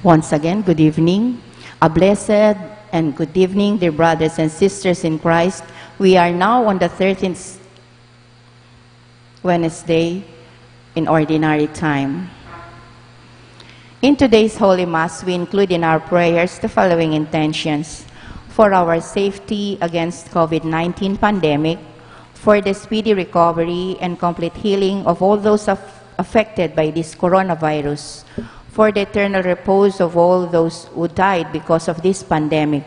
Once again, good evening. A blessed and good evening, dear brothers and sisters in Christ. We are now on the 13th Wednesday in Ordinary Time. In today's Holy Mass, we include in our prayers the following intentions: for our safety against COVID-19 pandemic, for the speedy recovery and complete healing of all those affected by this coronavirus, for the eternal repose of all those who died because of this pandemic,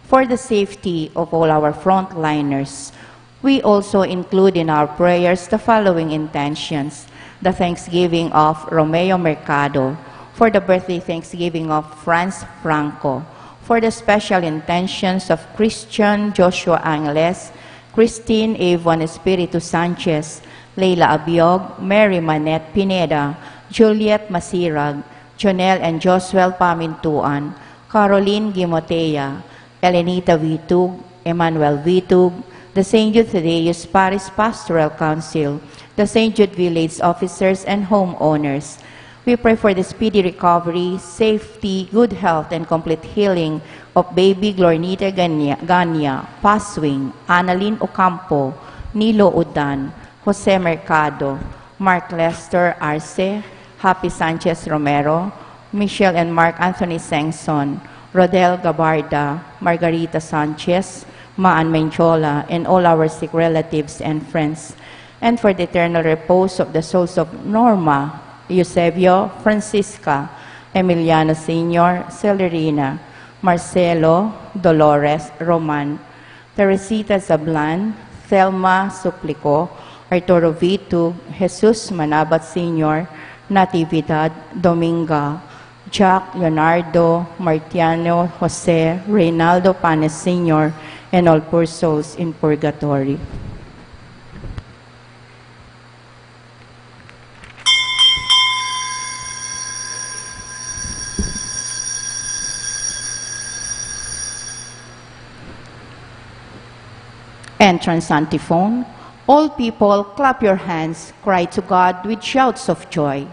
for the safety of all our frontliners. We also include in our prayers the following intentions: the thanksgiving of Romeo Mercado, for the birthday thanksgiving of Franz Franco, for the special intentions of Christian Joshua Angeles, Christine Avon Espiritu Sanchez, Leila Abiog, Mary Manette Pineda, Juliet Masirag, Jonel and Josuel Pamintuan, Caroline Gimotea, Elenita Vitug, Emmanuel Vitug, the St. Jude Thaddeus Parish Pastoral Council, the St. Jude Village officers and homeowners. We pray for the speedy recovery, safety, good health, and complete healing of baby Glornita Ganya, Paswing, Annalyn Ocampo, Nilo Udan, Jose Mercado, Mark Lester Arce, Happy Sanchez Romero, Michelle and Mark Anthony Sengson, Rodel Gabarda, Margarita Sanchez, Maan Menchola, and all our sick relatives and friends, and for the eternal repose of the souls of Norma, Eusebio, Francisca, Emiliano Sr., Celerina, Marcelo, Dolores, Roman, Teresita Zablan, Thelma Suplico, Arturo Vitug, Jesus Manabat Sr., Natividad Dominga, Jack Leonardo, Martiano Jose, Reynaldo Panes Sr., and all poor souls in purgatory. Entrance antiphon. All people, clap your hands, cry to God with shouts of joy.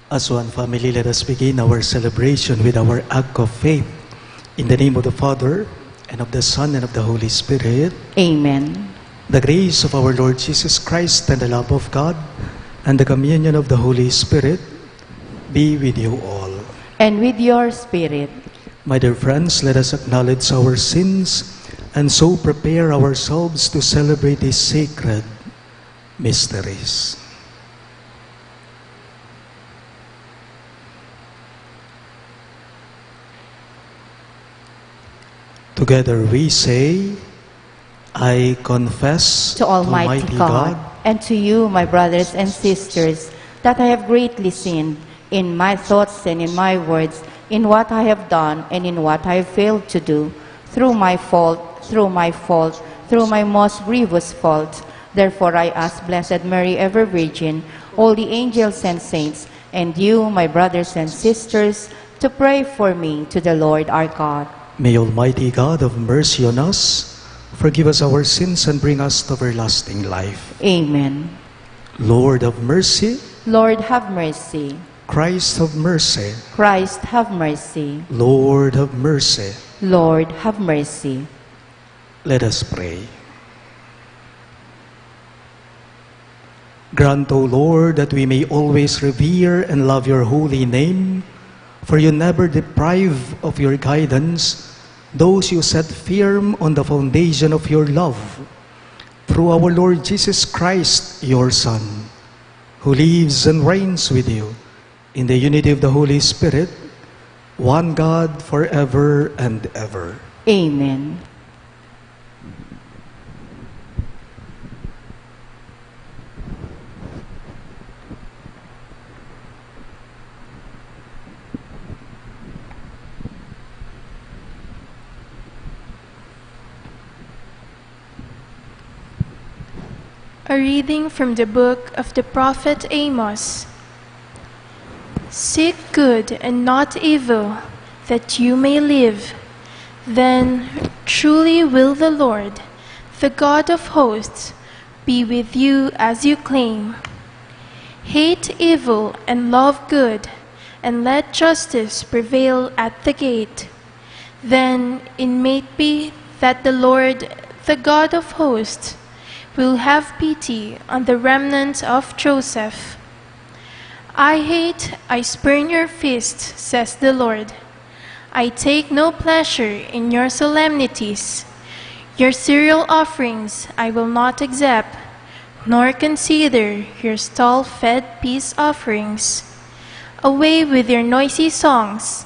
As one family, let us begin our celebration with our act of faith. In the name of the Father, and of the Son, and of the Holy Spirit. Amen. The grace of our Lord Jesus Christ, and the love of God, and the communion of the Holy Spirit be with you all. And with your spirit. My dear friends, let us acknowledge our sins and so prepare ourselves to celebrate these sacred mysteries. Together we say, I confess to Almighty God and to you, my brothers and sisters, that I have greatly sinned in my thoughts and in my words, in what I have done and in what I have failed to do, through my fault, through my most grievous fault. Therefore I ask Blessed Mary, ever Virgin, all the angels and saints, and you, my brothers and sisters, to pray for me to the Lord our God. May Almighty God have mercy on us, forgive us our sins, and bring us to everlasting life. Amen. Lord have mercy. Lord have mercy. Christ have mercy. Christ have mercy. Lord have mercy. Lord have mercy. Let us pray. Grant, O Lord, that we may always revere and love your holy name, for you never deprive of your guidance those you set firm on the foundation of your love, through our Lord Jesus Christ, your Son, who lives and reigns with you in the unity of the Holy Spirit, one God, forever and ever. Amen. A reading from the book of the prophet Amos. Seek good and not evil, that you may live. Then truly will the Lord, the God of hosts, be with you as you claim. Hate evil and love good, and let justice prevail at the gate. Then it may be that the Lord, the God of hosts, will have pity on the remnant of Joseph. I hate, I spurn your fist, says the Lord. I take no pleasure in your solemnities. Your cereal offerings I will not accept, nor consider your stall-fed peace offerings. Away with your noisy songs.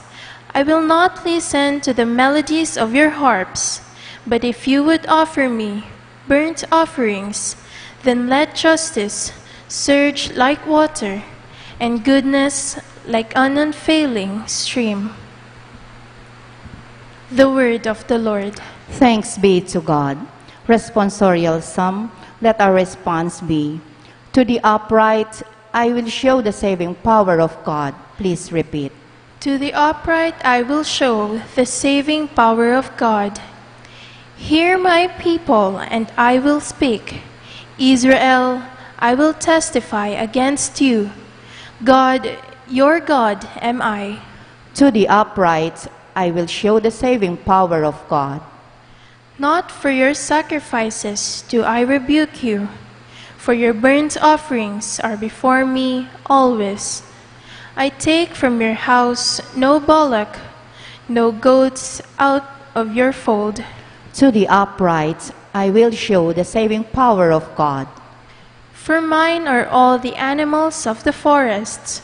I will not listen to the melodies of your harps. But if you would offer me burnt offerings, then let justice surge like water, and goodness like an unfailing stream. The word of the Lord. Thanks be to God. Responsorial Psalm, let our response be, to the upright, I will show the saving power of God. Please repeat. To the upright I will show the saving power of God. Hear my people, and I will speak. Israel, I will testify against you. God, your God am I. To the upright, I will show the saving power of God. Not for your sacrifices do I rebuke you, for your burnt offerings are before me always. I take from your house no bullock, no goats out of your fold. To the upright, I will show the saving power of God. For mine are all the animals of the forests,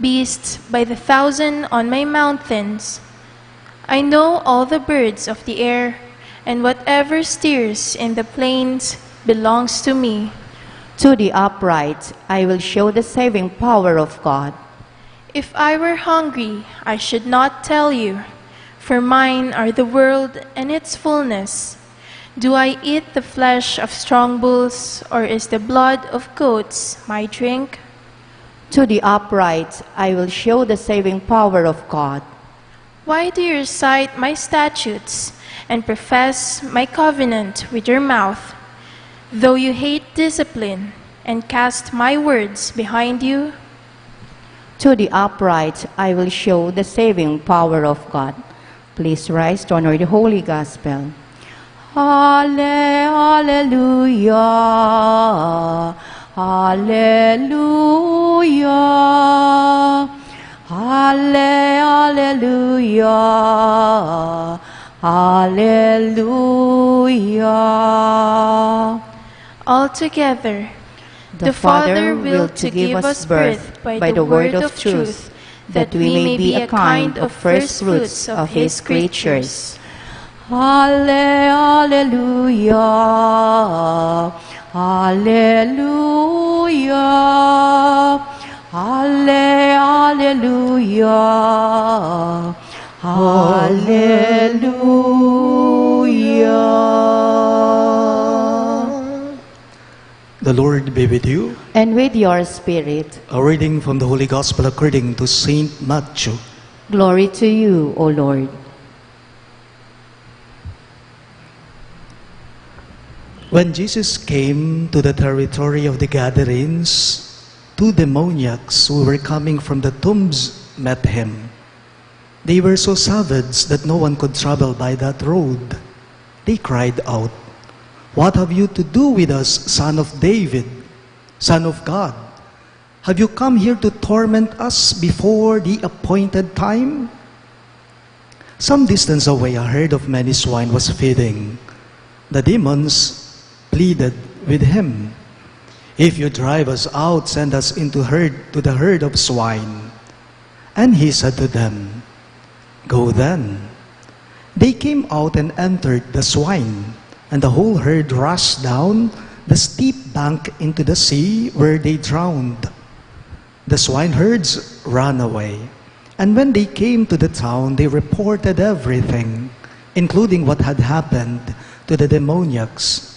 beasts by the thousand on my mountains. I know all the birds of the air, and whatever steers in the plains belongs to me. To the upright, I will show the saving power of God. If I were hungry, I should not tell you, for mine are the world and its fullness. Do I eat the flesh of strong bulls, or is the blood of goats my drink? To the upright, I will show the saving power of God. Why do you recite my statutes and profess my covenant with your mouth? Though you hate discipline and cast my words behind you? To the upright, I will show the saving power of God. Please rise to honor the Holy Gospel. Hallelujah, hallelujah, hallelujah, hallelujah. All together, the Father willed to give us birth by the word of truth, that we may be a kind of first fruits of His creatures. Hallelujah, hallelujah, hallelujah, hallelujah. The Lord be with you. And with your spirit. A reading from the Holy Gospel according to Saint Matthew. Glory to you, O Lord. When Jesus came to the territory of the Gadarenes, two demoniacs who were coming from the tombs met him. They were so savage that no one could travel by that road. They cried out, "What have you to do with us, Son of David, Son of God? Have you come here to torment us before the appointed time?" Some distance away, a herd of many swine was feeding. The demons pleaded with him, "If you drive us out, send us into the herd of swine." And he said to them, "Go then." They came out and entered the swine, and the whole herd rushed down the steep bank into the sea, where they drowned. The swineherds ran away, and when they came to the town, they reported everything, including what had happened to the demoniacs.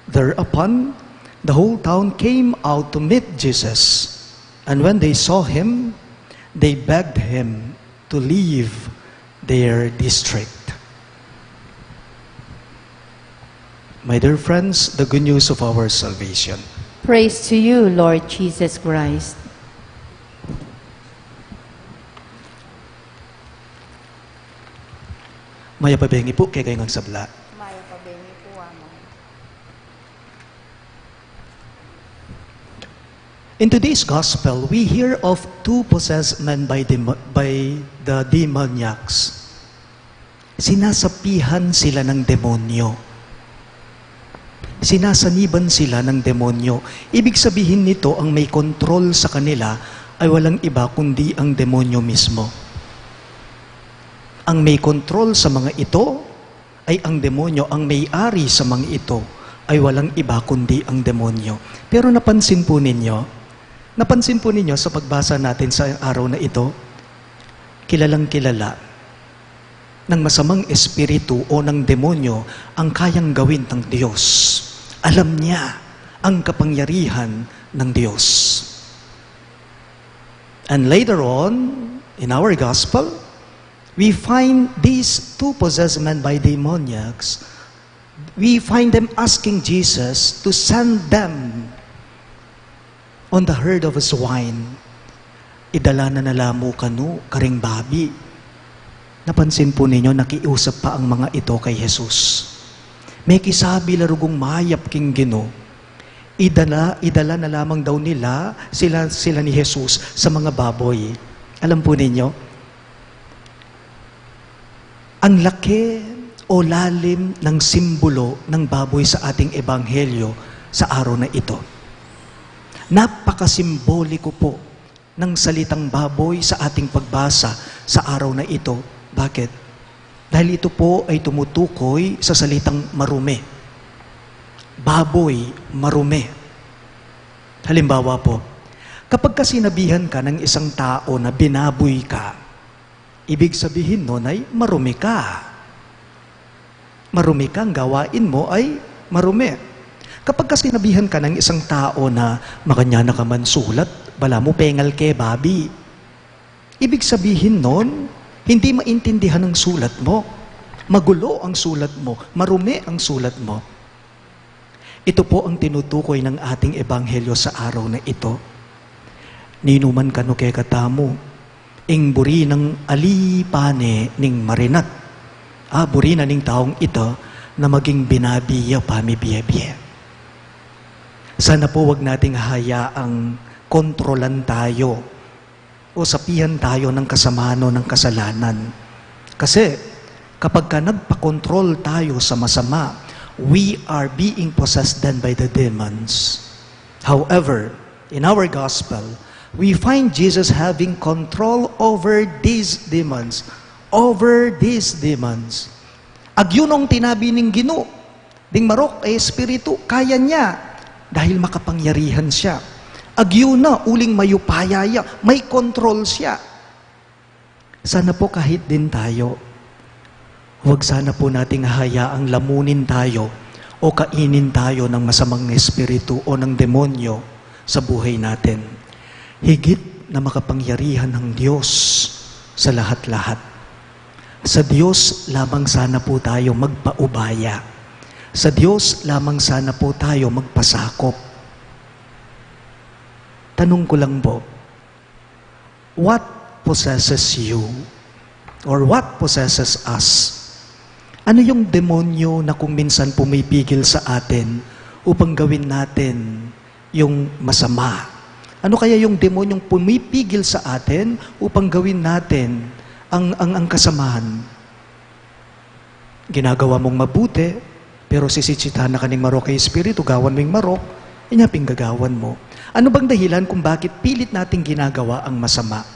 Thereupon, the whole town came out to meet Jesus, and when they saw him, they begged him to leave their district. My dear friends, the good news of our salvation. Praise to you, Lord Jesus Christ. Maya pabengi po kay kayong sabla. In today's gospel, we hear of two possessed men by the demoniacs. Sinasapihan sila ng demonyo. Sinasaniban sila ng demonyo. Ibig sabihin nito, ang may kontrol sa kanila ay walang iba kundi ang demonyo mismo. Ang may kontrol sa mga ito ay ang demonyo. Ang may-ari sa mga ito ay walang iba kundi ang demonyo. Pero napansin po ninyo sa pagbasa natin sa araw na ito, kilalang kilala ng masamang espiritu o ng demonyo ang kayang gawin ng Diyos. Alam niya ang kapangyarihan ng Diyos. And later on, in our gospel, we find these two possessed men by demoniacs. We find them asking Jesus to send them on the herd of swine. Idala na nalamu kanu karing babi. Napansin po ninyo, nakiusap pa ang mga ito kay Jesus. May kisabi larugong mayap king Gino. Idala na lamang daw nila sila ni Jesus sa mga baboy. Alam po ninyo, ang laki o lalim ng simbolo ng baboy sa ating ebanghelyo sa araw na ito. Napakasimboliko po ng salitang baboy sa ating pagbasa sa araw na ito. Bakit? Dahil ito po ay tumutukoy sa salitang marumi. Baboy, marumi. Halimbawa po, kapag sinabihan ka ng isang tao na binaboy ka, ibig sabihin nun ay marumi ka. Marumi ka, ang gawain mo ay marumi. Kapag sinabihan ka ng isang tao na makanya na ka man sulat, bala mo pengal ke babi. Ibig sabihin nun, hindi maintindihan ang sulat mo. Magulo ang sulat mo. Marumi ang sulat mo. Ito po ang tinutukoy ng ating ebanghelyo sa araw na ito. Ninuman kanu ke katamo, ing buri ng alipane ning marinat. Buri na ning taong ito na maging binabiya pamibiya-biya. Sana po wag nating hayaang kontrolan tayo o sapihan tayo ng kasamano ng kasalanan. Kasi kapag nagpakontrol tayo sa masama, we are being possessed then by the demons. However, in our gospel, we find Jesus having control over these demons. Over these demons. Agyunong tinabi ning Gino, ding marok ay espiritu, kaya niya. Dahil makapangyarihan siya. Agyuna, uling mayupayaya, may control siya. Sana po kahit din tayo, huwag sana po nating hayaang lamunin tayo o kainin tayo ng masamang espiritu o ng demonyo sa buhay natin. Higit na makapangyarihan ng Diyos sa lahat-lahat. Sa Diyos lamang sana po tayo magpaubaya. Sa Diyos lamang sana po tayo magpasakop. Tanong ko lang po, what possesses you? Or what possesses us? Ano yung demonyo na kung minsan pumipigil sa atin upang gawin natin yung masama? Ano kaya yung demonyong pumipigil sa atin upang gawin natin ang kasamahan? Ginagawa mong mabuti, pero sisitsitahan na kaning marok kay espiritu, gawan mo yung marok, inyaping gagawan mo. Ano bang dahilan kung bakit pilit nating ginagawa ang masama?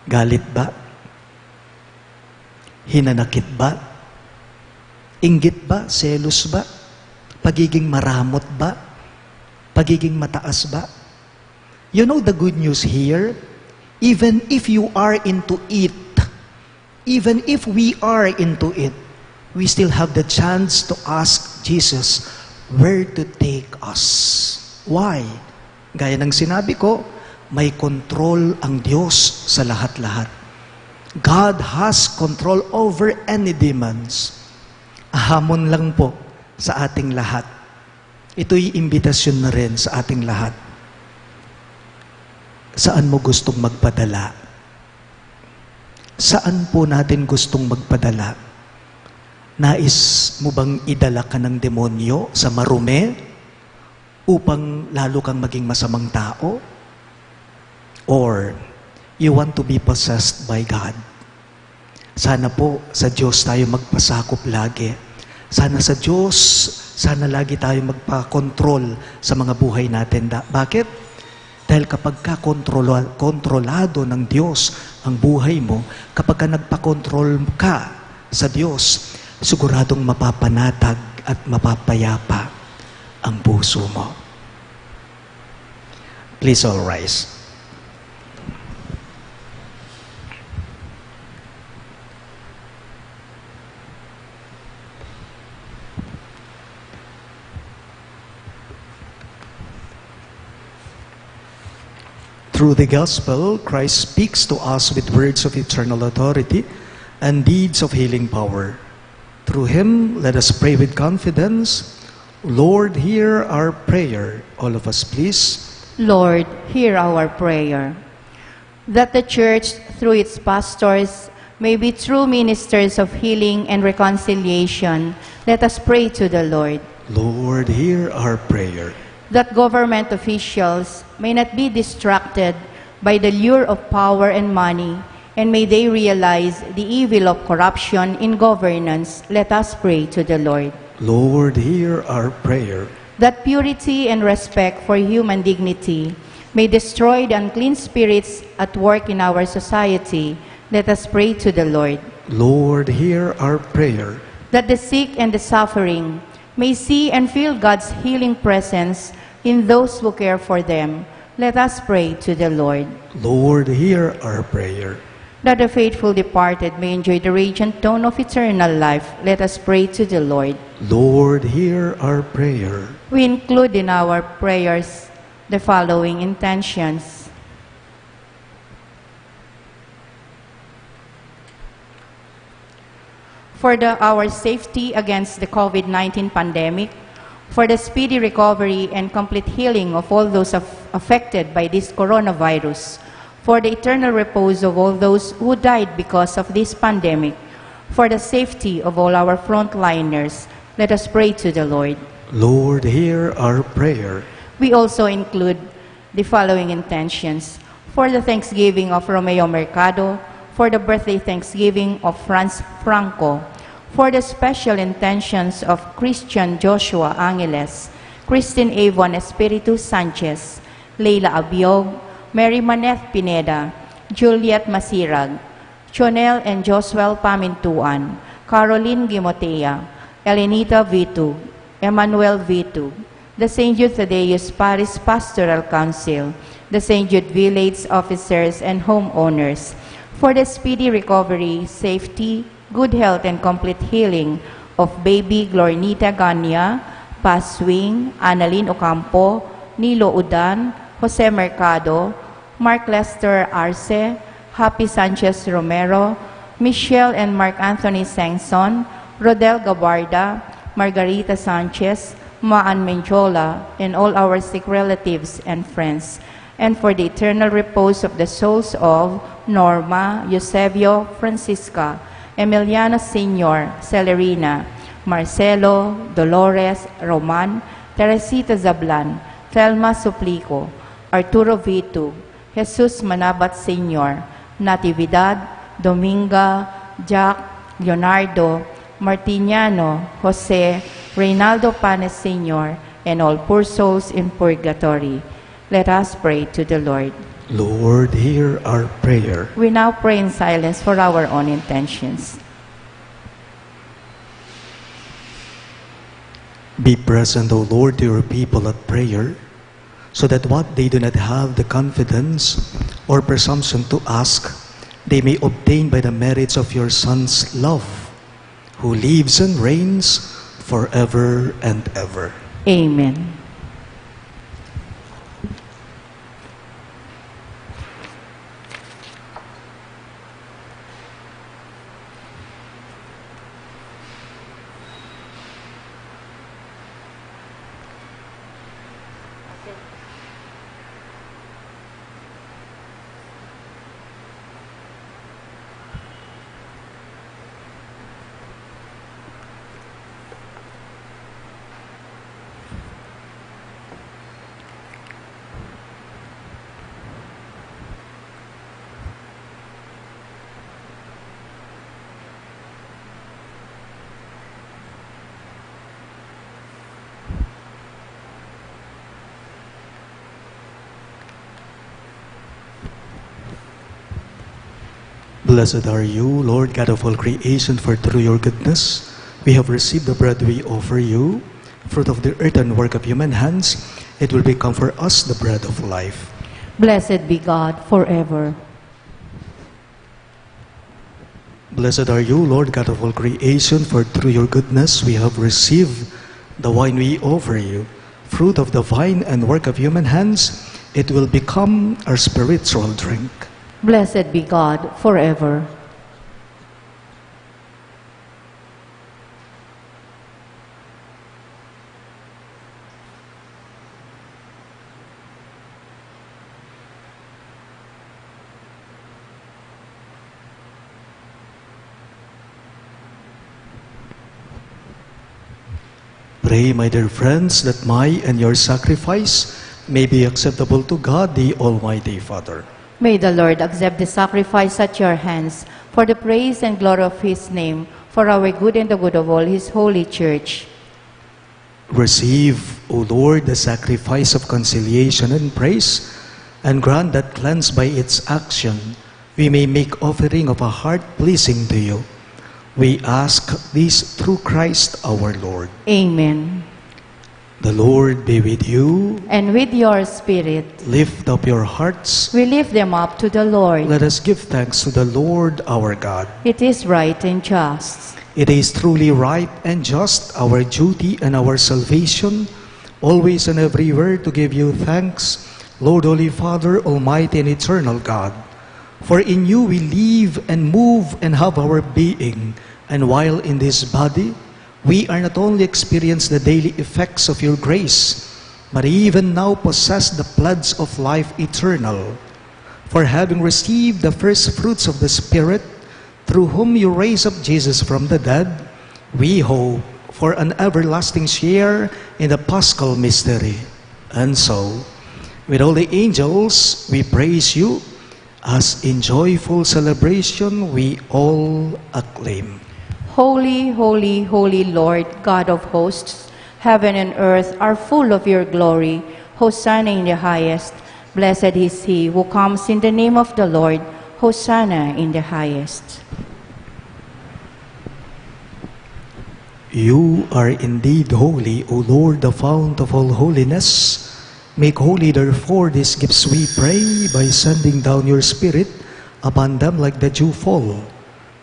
Galit ba? Hinanakit ba? Inggit ba? Selos ba? Pagiging maramot ba? Pagiging mataas ba? You know the good news here? Even if you are into it, even if we are into it, we still have the chance to ask Jesus where to take us. Why? Gaya ng sinabi ko, may control ang Diyos sa lahat-lahat. God has control over any demons. Hamon lang po sa ating lahat. Ito'y imbitasyon na rin sa ating lahat. Saan mo gustong magpadala? Saan po natin gustong magpadala? Nais mo bang idala ka ng demonyo sa marumi upang lalo kang maging masamang tao? Or you want to be possessed by God? Sana po sa Diyos tayo magpasakop lagi. Sana sa Diyos, sana lagi tayo magpakontrol sa mga buhay natin. Bakit? Dahil kapag kontrolado ng Diyos ang buhay mo, kapag ka nagpakontrol ka sa Diyos, siguradong mapapanatag at mapapayapa ang puso mo. Please all rise. Through the gospel, Christ speaks to us with words of eternal authority and deeds of healing power. Through him, let us pray with confidence. Lord, hear our prayer. All of us, please. Lord, hear our prayer. That the Church, through its pastors, may be true ministers of healing and reconciliation, let us pray to the Lord. Lord, hear our prayer. That government officials may not be distracted by the lure of power and money, and may they realize the evil of corruption in governance, let us pray to the Lord. Lord, hear our prayer. That purity and respect for human dignity may destroy the unclean spirits at work in our society, let us pray to the Lord. Lord, hear our prayer. That the sick and the suffering may see and feel God's healing presence in those who care for them, let us pray to the Lord. Lord, hear our prayer. That the faithful departed may enjoy the radiant dawn of eternal life, let us pray to the Lord. Lord, hear our prayer. We include in our prayers the following intentions. For our safety against the COVID-19 pandemic, for the speedy recovery and complete healing of all those affected by this coronavirus, for the eternal repose of all those who died because of this pandemic, for the safety of all our frontliners, let us pray to the Lord. Lord, hear our prayer. We also include the following intentions: for the Thanksgiving of Romeo Mercado, for the birthday Thanksgiving of Franz Franco, for the special intentions of Christian Joshua Angeles, Christine Avon Espiritu Sanchez, Leila Abiog, Mary Maneth Pineda, Juliet Masirag, Chonel and Josuel Pamintuan, Caroline Gimotea, Elenita Vitug, Emmanuel Vitug, the St. Jude Thaddeus Parish Pastoral Council, the St. Jude Village officers and homeowners, for the speedy recovery, safety, good health, and complete healing of baby Glornita Ganya, Paswing, Annalyn Ocampo, Nilo Udan, Jose Mercado, Mark Lester Arce, Happy Sanchez Romero, Michelle and Mark Anthony Sangson, Rodel Gabarda, Margarita Sanchez, Maan Menjola, and all our sick relatives and friends, and for the eternal repose of the souls of Norma, Eusebio, Francisca, Emiliano Sr., Celerina, Marcelo, Dolores, Roman, Teresita Zablan, Thelma Suplico, Arturo Vitug, Jesus Manabat Sr., Natividad, Dominga, Jack, Leonardo, Martiniano, Jose, Reynaldo Panes Sr., and all poor souls in purgatory. Let us pray to the Lord. Lord, hear our prayer. We now pray in silence for our own intentions. Be present, O Lord, to your people at prayer, so that what they do not have the confidence or presumption to ask, they may obtain by the merits of your Son's love, who lives and reigns forever and ever. Amen. Blessed are you, Lord God of all creation, for through your goodness we have received the bread we offer you, fruit of the earth and work of human hands. It will become for us the bread of life. Blessed be God forever. Blessed are you, Lord God of all creation, for through your goodness we have received the wine we offer you, fruit of the vine and work of human hands. It will become our spiritual drink. Blessed be God forever. Pray, my dear friends, that my and your sacrifice may be acceptable to God, the Almighty Father. May the Lord accept the sacrifice at your hands for the praise and glory of his name, for our good and the good of all his holy church. Receive, O Lord, the sacrifice of conciliation and praise, and grant that, cleansed by its action, we may make offering of a heart pleasing to you. We ask this through Christ our Lord. Amen. The Lord be with you. And with your spirit, Lift up your hearts. we lift them up to the Lord. Let us give thanks to the Lord our God. It is right and just. It is truly right and just, our duty and our salvation, always and everywhere to give you thanks, Lord, Holy Father, Almighty and Eternal God. For in you we live and move and have our being, and while in this body, we are not only experience the daily effects of your grace, but even now possess the pledge of life eternal. For having received the first fruits of the Spirit, through whom you raise up Jesus from the dead, we hope for an everlasting share in the Paschal mystery. And so, with all the angels, we praise you, as in joyful celebration we all acclaim. Holy, holy, holy Lord, God of hosts, heaven and earth are full of your glory. Hosanna in the highest. Blessed is he who comes in the name of the Lord. Hosanna in the highest. You are indeed holy, O Lord, the fount of all holiness. Make holy, therefore, these gifts, we pray, by sending down your Spirit upon them like the dewfall,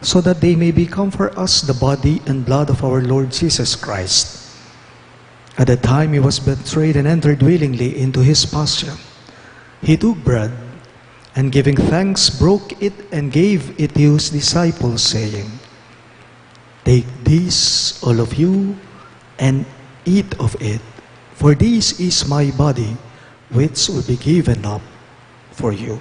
so that they may become for us the body and blood of our Lord Jesus Christ. At the time he was betrayed and entered willingly into his passion, he took bread, and giving thanks, broke it and gave it to his disciples, saying, "Take this, all of you, and eat of it, for this is my body, which will be given up for you."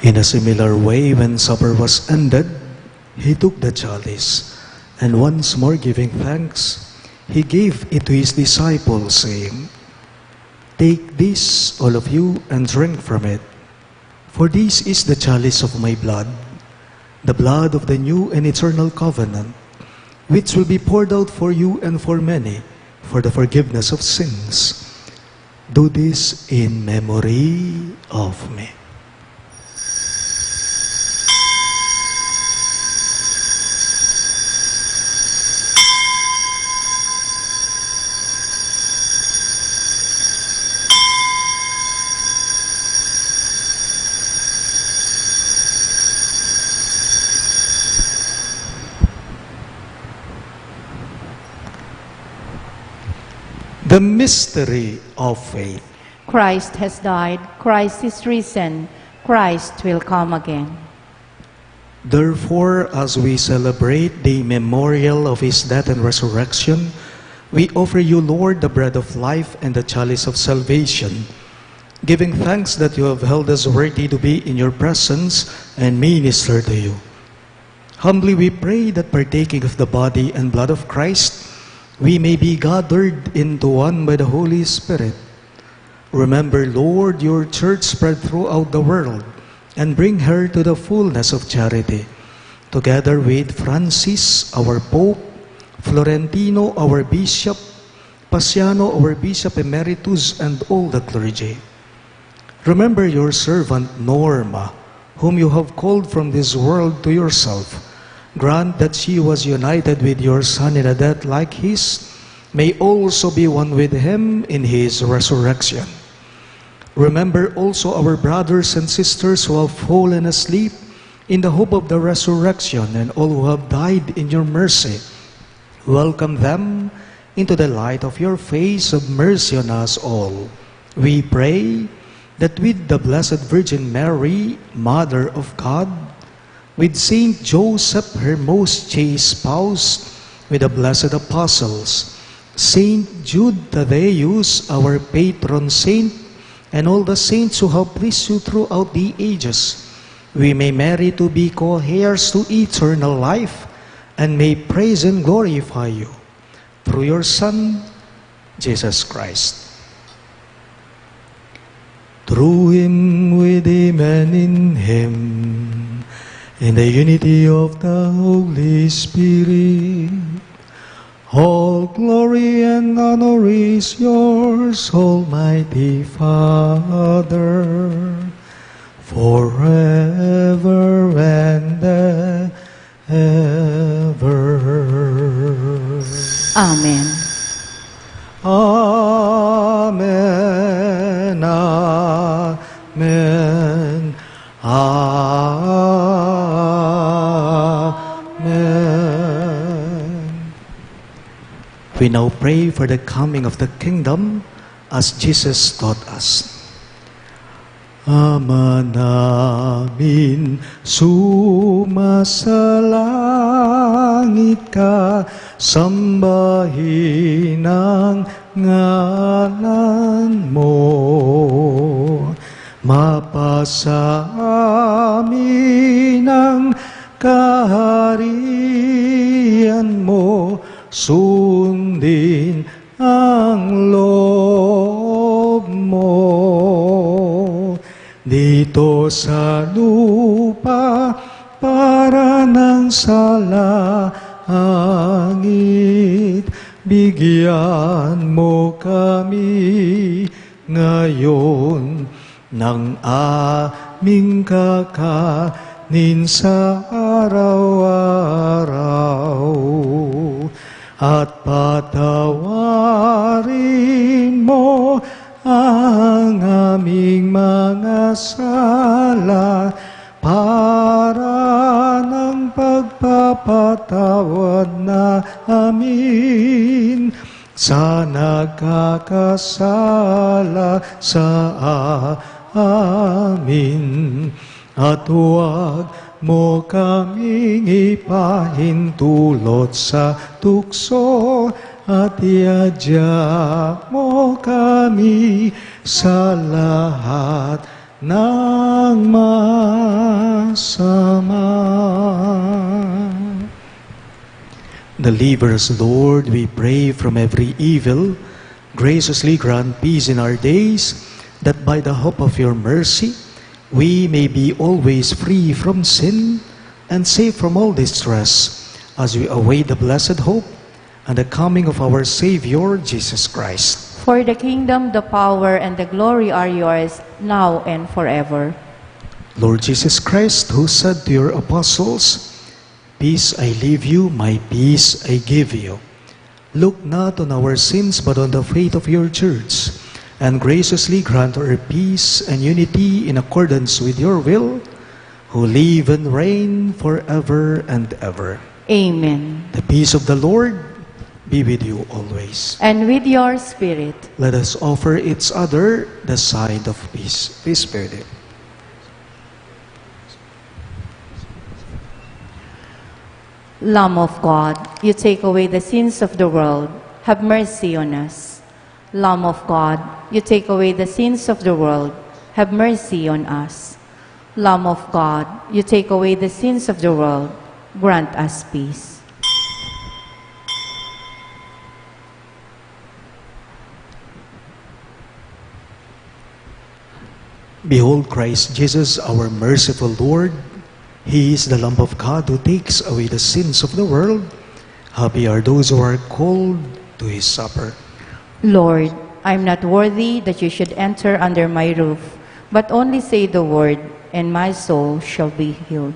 In a similar way, when supper was ended, he took the chalice, and once more giving thanks, he gave it to his disciples, saying, "Take this, all of you, and drink from it, for this is the chalice of my blood, the blood of the new and eternal covenant, which will be poured out for you and for many, for the forgiveness of sins. Do this in memory of me." The mystery of faith. Christ has died. Christ is risen. Christ will come again. Therefore, as we celebrate the memorial of his death and resurrection, we offer you, Lord, the bread of life and the chalice of salvation, giving thanks that you have held us worthy to be in your presence and minister to you. Humbly we pray that, partaking of the body and blood of Christ, we may be gathered into one by the Holy Spirit. Remember, Lord, your church spread throughout the world, and bring her to the fullness of charity, together with Francis, our Pope, Florentino, our Bishop, Pasiano, our Bishop Emeritus, and all the clergy. Remember your servant Norma, whom you have called from this world to yourself. Grant that she was united with your Son in a death like his, may also be one with him in his resurrection. Remember also our brothers and sisters who have fallen asleep in the hope of the resurrection, and all who have died in your mercy. Welcome them into the light of your face. Have mercy on us all. We pray that with the Blessed Virgin Mary, Mother of God, with Saint Joseph, her most chaste spouse, with the blessed apostles, Saint Jude Thaddeus, our patron saint, and all the saints who have pleased you throughout the ages, we may merit to be co-heirs to eternal life, and may praise and glorify you through your Son, Jesus Christ. Through him, with him, and in him, in the unity of the Holy Spirit, all glory and honor is yours, Almighty Father, forever and ever. Amen. Amen. Amen. Amen. We now pray for the coming of the kingdom as Jesus taught us. Ama namin, sumasalangit ka, sambahin ang ngalan mo. Mapasa amin ang kaharian mo, sundin ang loob mo. Dito sa lupa para ng salangit, bigyan mo kami ngayon ng aming kakanin sa araw-araw, at patawarin mo ang aming mga sala para ng pagpapatawad na amin sa nagkakasala sa amin. At huwag mo kaming ipahintulot sa tukso, at iadya mo kami sa lahat ng masama. Deliver us, Lord, we pray, from every evil. Graciously grant peace in our days, that by the hope of your mercy, we may be always free from sin and safe from all distress, as we await the blessed hope and the coming of our Savior, Jesus Christ. For the kingdom, the power, and the glory are yours, now and forever. Lord Jesus Christ, who said to your apostles, "Peace I leave you, my peace I give you," look not on our sins, but on the faith of your church, and graciously grant her peace and unity in accordance with your will, who live and reign forever and ever. Amen. The peace of the Lord be with you always. And with your spirit. Let us offer each other the sign of peace. Please bear them. Lamb of God, you take away the sins of the world, have mercy on us. Lamb of God, you take away the sins of the world, have mercy on us. Lamb of God, you take away the sins of the world, grant us peace. Behold Christ Jesus, our merciful Lord. He is the Lamb of God who takes away the sins of the world. Happy are those who are called to his supper. Lord, I am not worthy that you should enter under my roof, but only say the word, and my soul shall be healed.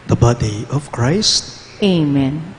The body of Christ. Amen.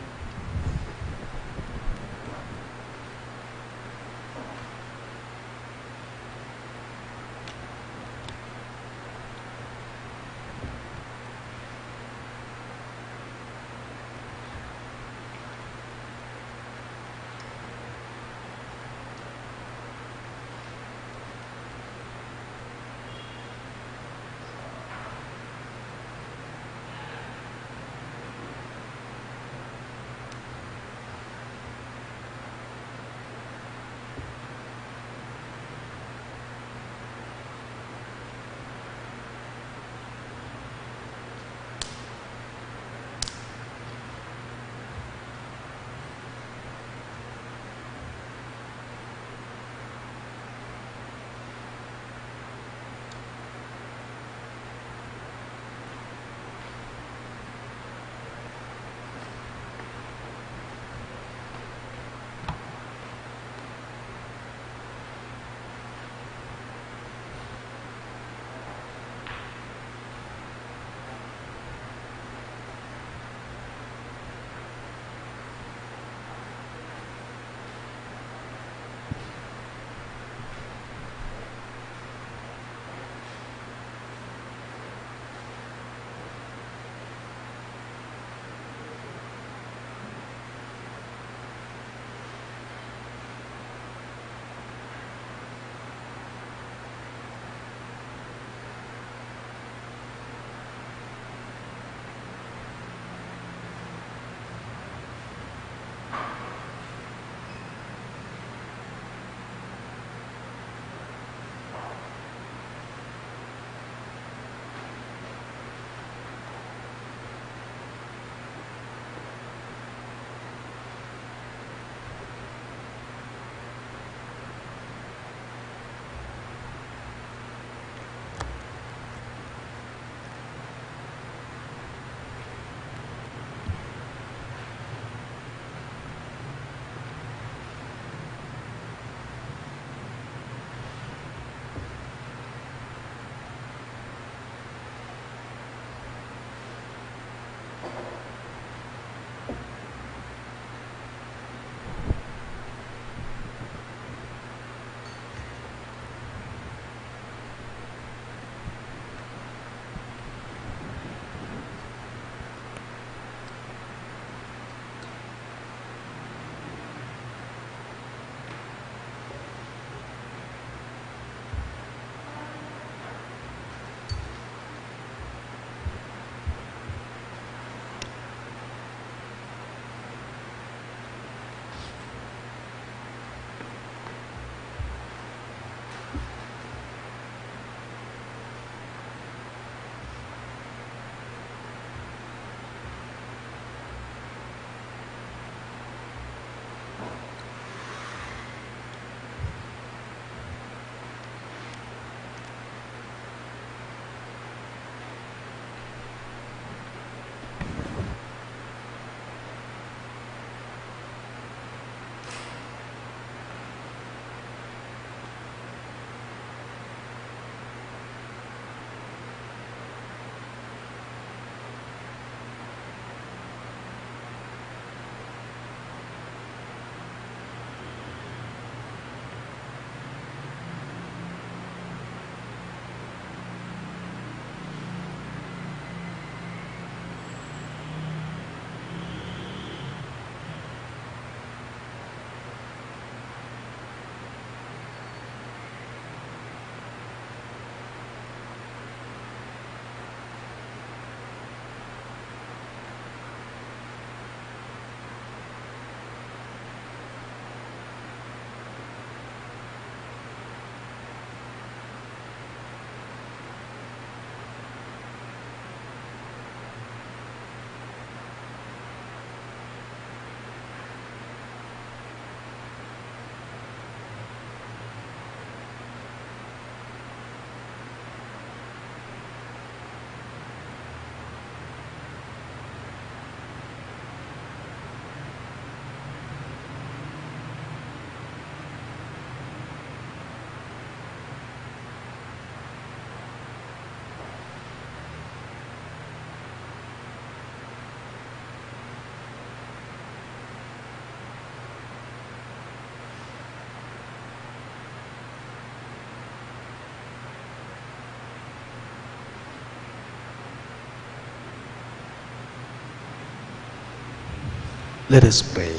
Let us pray.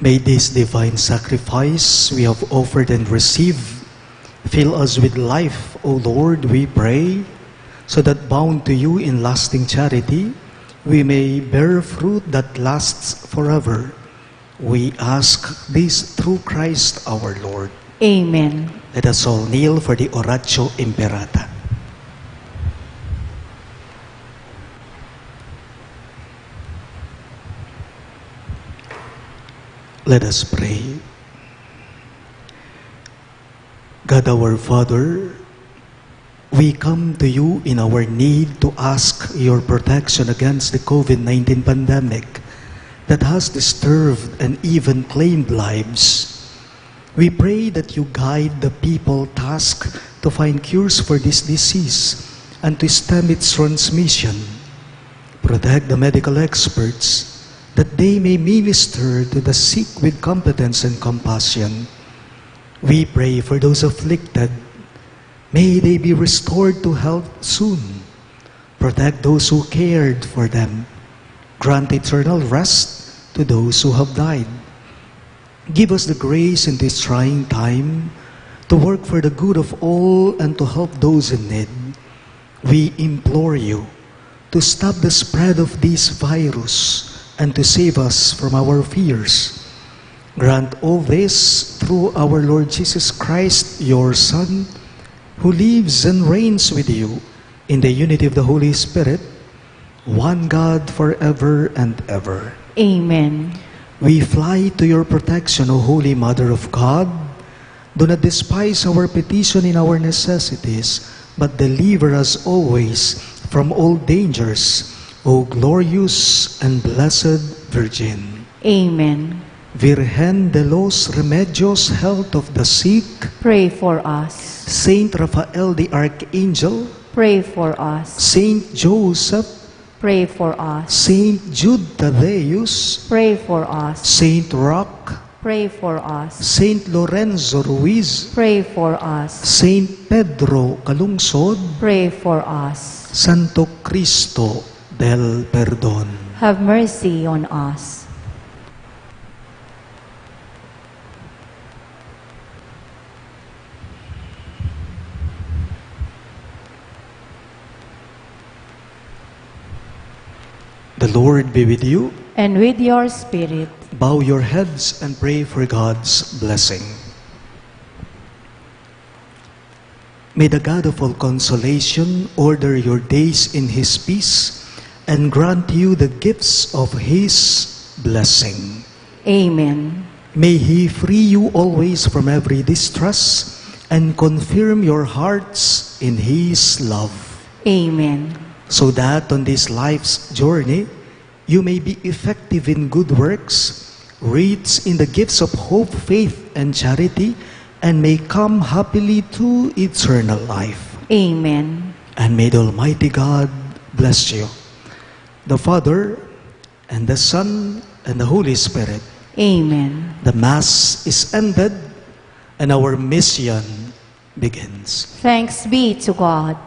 May this divine sacrifice we have offered and received fill us with life, O Lord, we pray, so that bound to you in lasting charity, we may bear fruit that lasts forever. We ask this through Christ our Lord. Amen. Let us all kneel for the Oratio Imperata. Let us pray. God our Father, we come to you in our need to ask your protection against the COVID-19 pandemic that has disturbed and even claimed lives. We pray that you guide the people tasked to find cures for this disease and to stem its transmission. Protect the medical experts that they may minister to the sick with competence and compassion. We pray for those afflicted. May they be restored to health soon. Protect those who cared for them. Grant eternal rest to those who have died. Give us the grace in this trying time to work for the good of all and to help those in need. We implore you to stop the spread of this virus and to save us from our fears. Grant all this through our Lord Jesus Christ, your Son, who lives and reigns with you in the unity of the Holy Spirit, one God forever and ever. Amen. We fly to your protection, O Holy Mother of God. Do not despise our petition in our necessities, but deliver us always from all dangers, O glorious and blessed Virgin. Amen. Virgen de los Remedios, health of the sick, Pray for us. Saint Raphael the Archangel, Pray for us. Saint Joseph, Pray for us. Saint Jude Thaddeus, Pray for us. Saint Roque, Pray for us. Saint Lorenzo Ruiz, Pray for us. Saint Pedro Calungsod, Pray for us. Santo Cristo del Perdón. Have mercy on us. The Lord be with you. And with your spirit. Bow your heads and pray for God's blessing. May the God of all consolation order your days in His peace and grant you the gifts of His blessing. Amen. May He free you always from every distress and confirm your hearts in His love. Amen. So that on this life's journey, you may be effective in good works, rich in the gifts of hope, faith, and charity, and may come happily to eternal life. Amen. And may the Almighty God bless you, the Father, and the Son, and the Holy Spirit. Amen. The Mass is ended, and our mission begins. Thanks be to God.